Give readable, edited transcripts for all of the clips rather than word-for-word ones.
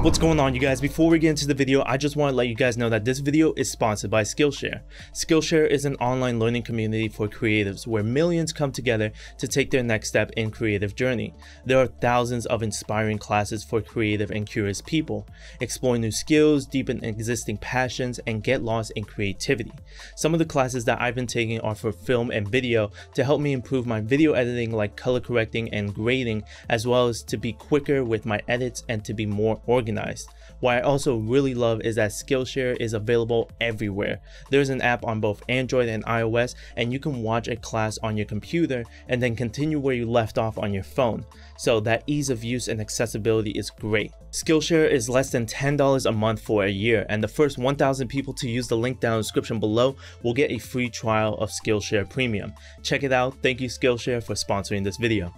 What's going on, you guys? Before we get into the video, I just want to let you guys know that this video is sponsored by SkillShare. SkillShare is an online learning community for creatives where millions come together to take their next step in creative journey. There are thousands of inspiring classes for creative and curious people. Explore new skills, deepen existing passions, and get lost in creativity. Some of the classes that I've been taking are for film and video to help me improve my video editing, like color correcting and grading, as well as to be quicker with my edits and to be more organized. What I also really love is that SkillShare is available everywhere. There's an app on both Android and iOS, and you can watch a class on your computer and then continue where you left off on your phone. So that ease of use and accessibility is great. SkillShare is less than $10 a month for a year, and the first 1,000 people to use the link down in the description below will get a free trial of SkillShare Premium. Check it out. Thank you, SkillShare, for sponsoring this video.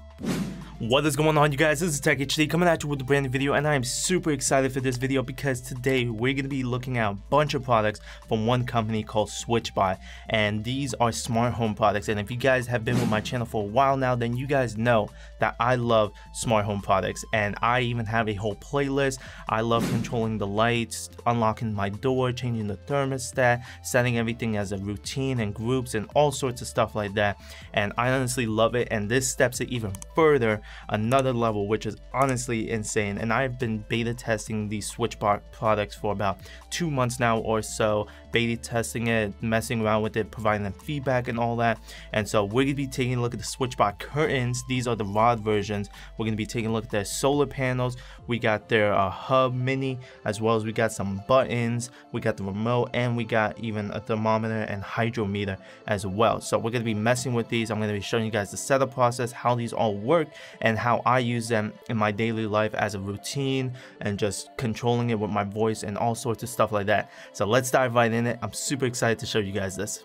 What is going on, you guys? This is Tech HD coming at you with a brand new video, and I am super excited for this video because today we're going to be looking at a bunch of products from one company called SwitchBot, and these are smart home products. And if you guys have been with my channel for a while now, then you guys know that I love smart home products, and I even have a whole playlist. I love controlling the lights, unlocking my door, changing the thermostat, setting everything as a routine and groups and all sorts of stuff like that, and I honestly love it. And this steps it even further, another level, which is honestly insane. And I've been beta testing these SwitchBot products for about 2 months now or so, beta testing it, messing around with it, providing them feedback and all that. And so we're gonna be taking a look at the SwitchBot curtains. These are the rod versions. We're gonna be taking a look at their solar panels. We got their hub mini, as well as we got some buttons, we got the remote, and we got even a thermometer and hydrometer as well. So we're gonna be messing with these. I'm gonna be showing you guys the setup process, how these all work, and how I use them in my daily life as a routine, and just controlling it with my voice and all sorts of stuff like that. So let's dive right in it. I'm super excited to show you guys this.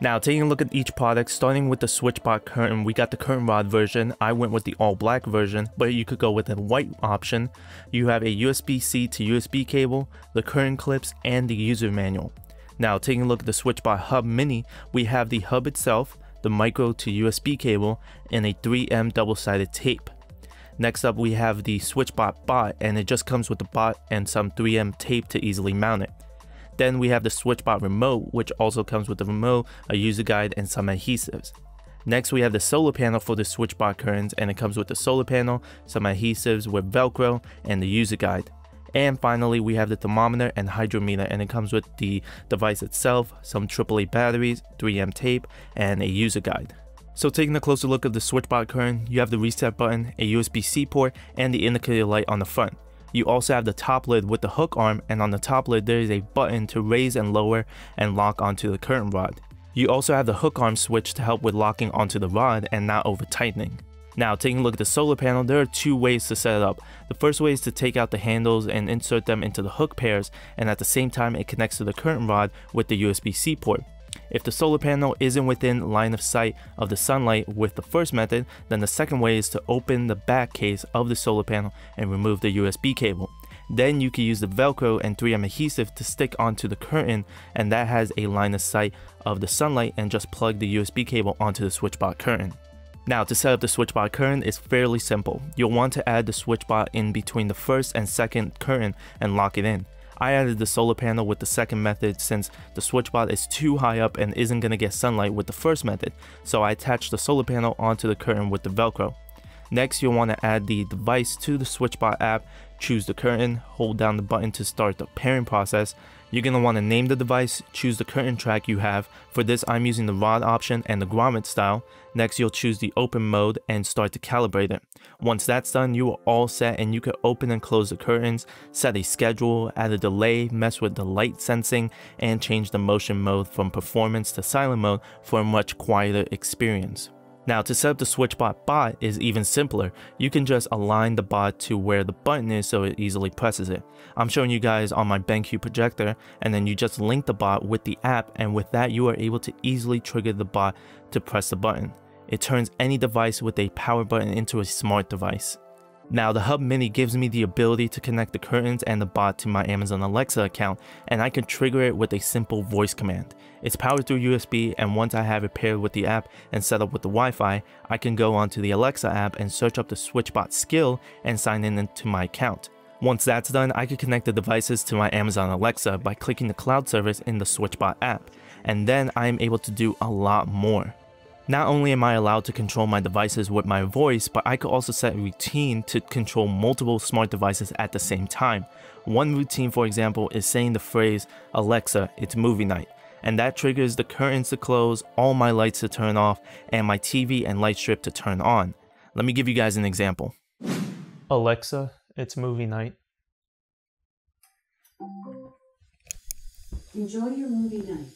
Now, taking a look at each product, starting with the SwitchBot curtain, we got the curtain rod version. I went with the all black version, but you could go with a white option. You have a USB-C to USB cable, the curtain clips, and the user manual. Now, taking a look at the SwitchBot hub mini, we have the hub itself, the micro to USB cable, and a 3M double-sided tape. Next up, we have the SwitchBot bot, and it just comes with the bot and some 3M tape to easily mount it. Then we have the SwitchBot remote, which also comes with the remote, a user guide, and some adhesives. Next, we have the solar panel for the SwitchBot curtains, and it comes with the solar panel, some adhesives with Velcro, and the user guide. And finally, we have the thermometer and hydrometer, and it comes with the device itself, some AAA batteries, 3M tape, and a user guide. So taking a closer look at the SwitchBot curtain, you have the reset button, a USB-C port, and the indicator light on the front. You also have the top lid with the hook arm, and on the top lid there is a button to raise and lower and lock onto the curtain rod. You also have the hook arm switch to help with locking onto the rod and not over tightening. Now, taking a look at the solar panel, there are two ways to set it up. The first way is to take out the handles and insert them into the hook pairs, and at the same time it connects to the curtain rod with the USB-C port. If the solar panel isn't within line of sight of the sunlight with the first method, then the second way is to open the back case of the solar panel and remove the USB cable. Then you can use the Velcro and 3M adhesive to stick onto the curtain, and that has a line of sight of the sunlight, and just plug the USB cable onto the SwitchBot curtain. Now, to set up the SwitchBot curtain is fairly simple. You'll want to add the SwitchBot in between the first and second curtain and lock it in. I added the solar panel with the second method since the SwitchBot is too high up and isn't going to get sunlight with the first method, so I attached the solar panel onto the curtain with the Velcro. Next, you'll want to add the device to the SwitchBot app, choose the curtain, hold down the button to start the pairing process. You're going to want to name the device, choose the curtain track you have. For this, I'm using the rod option and the grommet style. Next, you'll choose the open mode and start to calibrate it. Once that's done, you are all set, and you can open and close the curtains, set a schedule, add a delay, mess with the light sensing, and change the motion mode from performance to silent mode for a much quieter experience. Now, to set up the SwitchBot bot is even simpler. You can just align the bot to where the button is so it easily presses it. I'm showing you guys on my BenQ projector, and then you just link the bot with the app, and with that you are able to easily trigger the bot to press the button. It turns any device with a power button into a smart device. Now, the Hub Mini gives me the ability to connect the curtains and the bot to my Amazon Alexa account, and I can trigger it with a simple voice command. It's powered through USB, and once I have it paired with the app and set up with the Wi-Fi, I can go onto the Alexa app and search up the SwitchBot skill and sign in into my account. Once that's done, I can connect the devices to my Amazon Alexa by clicking the cloud service in the SwitchBot app, and then I am able to do a lot more. Not only am I allowed to control my devices with my voice, but I could also set a routine to control multiple smart devices at the same time. One routine, for example, is saying the phrase, "Alexa, it's movie night," and that triggers the curtains to close, all my lights to turn off, and my TV and light strip to turn on. Let me give you guys an example. Alexa, it's movie night. Enjoy your movie night.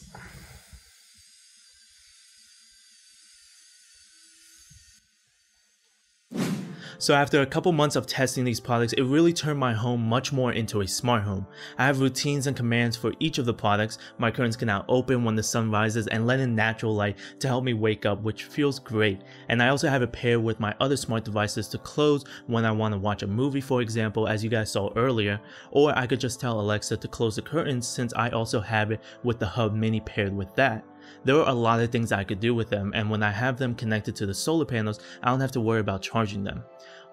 So after a couple months of testing these products, it really turned my home much more into a smart home. I have routines and commands for each of the products. My curtains can now open when the sun rises and let in natural light to help me wake up, which feels great. And I also have it paired with my other smart devices to close when I want to watch a movie, for example, as you guys saw earlier. Or I could just tell Alexa to close the curtains, since I also have it with the Hub Mini paired with that. There are a lot of things I could do with them, and when I have them connected to the solar panels, I don't have to worry about charging them.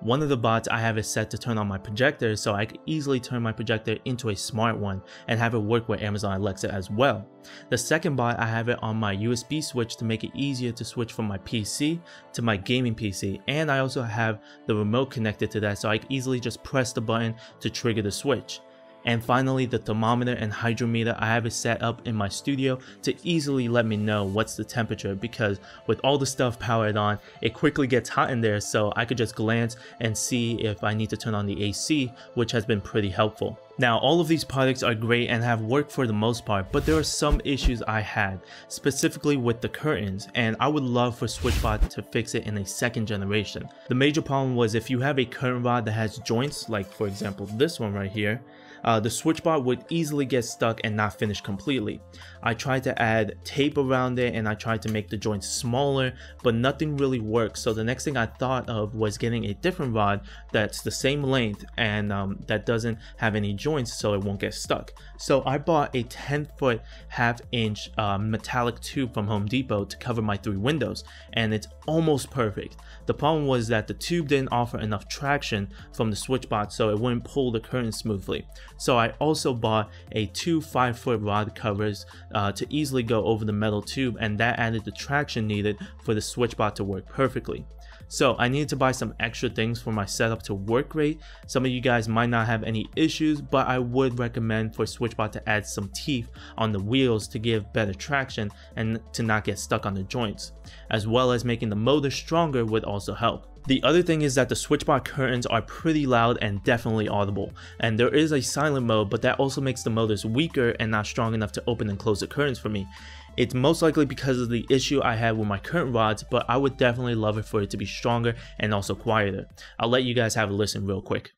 One of the bots I have is set to turn on my projector, so I could easily turn my projector into a smart one and have it work with Amazon Alexa as well. The second bot, I have it on my USB switch to make it easier to switch from my PC to my gaming PC, and I also have the remote connected to that, so I can easily just press the button to trigger the switch. And finally, the thermometer and hydrometer, I have it set up in my studio to easily let me know what's the temperature, because with all the stuff powered on, it quickly gets hot in there, so I could just glance and see if I need to turn on the AC, which has been pretty helpful. Now, all of these products are great and have worked for the most part, but there are some issues I had, specifically with the curtains, and I would love for SwitchBot to fix it in a second generation. The major problem was if you have a curtain rod that has joints, like for example this one right here, the SwitchBot would easily get stuck and not finish completely. I tried to add tape around it and I tried to make the joints smaller, but nothing really worked. So the next thing I thought of was getting a different rod that's the same length and that doesn't have any joints, so it won't get stuck. So I bought a 10-foot half-inch metallic tube from Home Depot to cover my 3 windows, and it's almost perfect. The problem was that the tube didn't offer enough traction from the SwitchBot, so it wouldn't pull the curtain smoothly. So I also bought a 2 5-foot rod covers to easily go over the metal tube, and that added the traction needed for the SwitchBot to work perfectly. So I needed to buy some extra things for my setup to work great. Some of you guys might not have any issues, but I would recommend for SwitchBot to add some teeth on the wheels to give better traction and to not get stuck on the joints, as well as making the motor stronger would also help. The other thing is that the SwitchBot curtains are pretty loud and definitely audible, and there is a silent mode, but that also makes the motors weaker and not strong enough to open and close the curtains for me. It's most likely because of the issue I had with my curtain rods, but I would definitely love it for it to be stronger and also quieter. I'll let you guys have a listen real quick.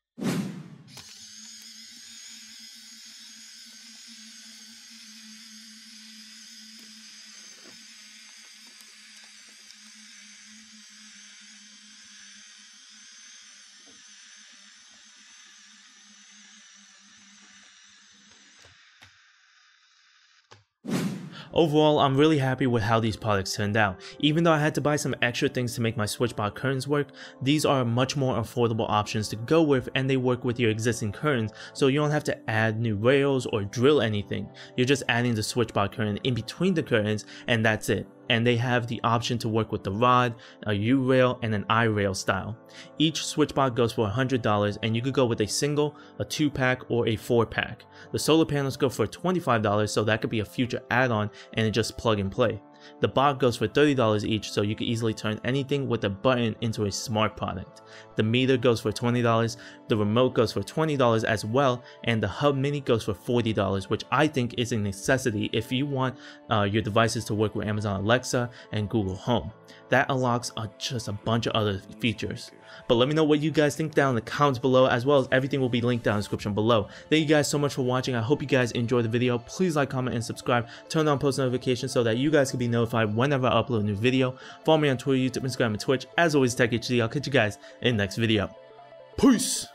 Overall, I'm really happy with how these products turned out. Even though I had to buy some extra things to make my SwitchBot curtains work, these are much more affordable options to go with, and they work with your existing curtains, so you don't have to add new rails or drill anything. You're just adding the SwitchBot curtain in between the curtains, and that's it. And they have the option to work with the rod, a U-rail, and an I-rail style. Each SwitchBot goes for $100, and you could go with a single, a 2-pack, or a 4-pack. The solar panels go for $25, so that could be a future add-on, and it just plug and play. The bot goes for $30 each, so you can easily turn anything with a button into a smart product. The meter goes for $20, the remote goes for $20 as well, and the Hub Mini goes for $40, which I think is a necessity if you want your devices to work with Amazon Alexa and Google Home. That unlocks just a bunch of other features. But let me know what you guys think down in the comments below, as well as everything will be linked down in the description below. Thank you guys so much for watching. I hope you guys enjoyed the video. Please like, comment, and subscribe. Turn on post notifications so that you guys can be notified whenever I upload a new video. Follow me on Twitter, YouTube, Instagram, and Twitch. As always, TechHD. I'll catch you guys in the next video. Peace!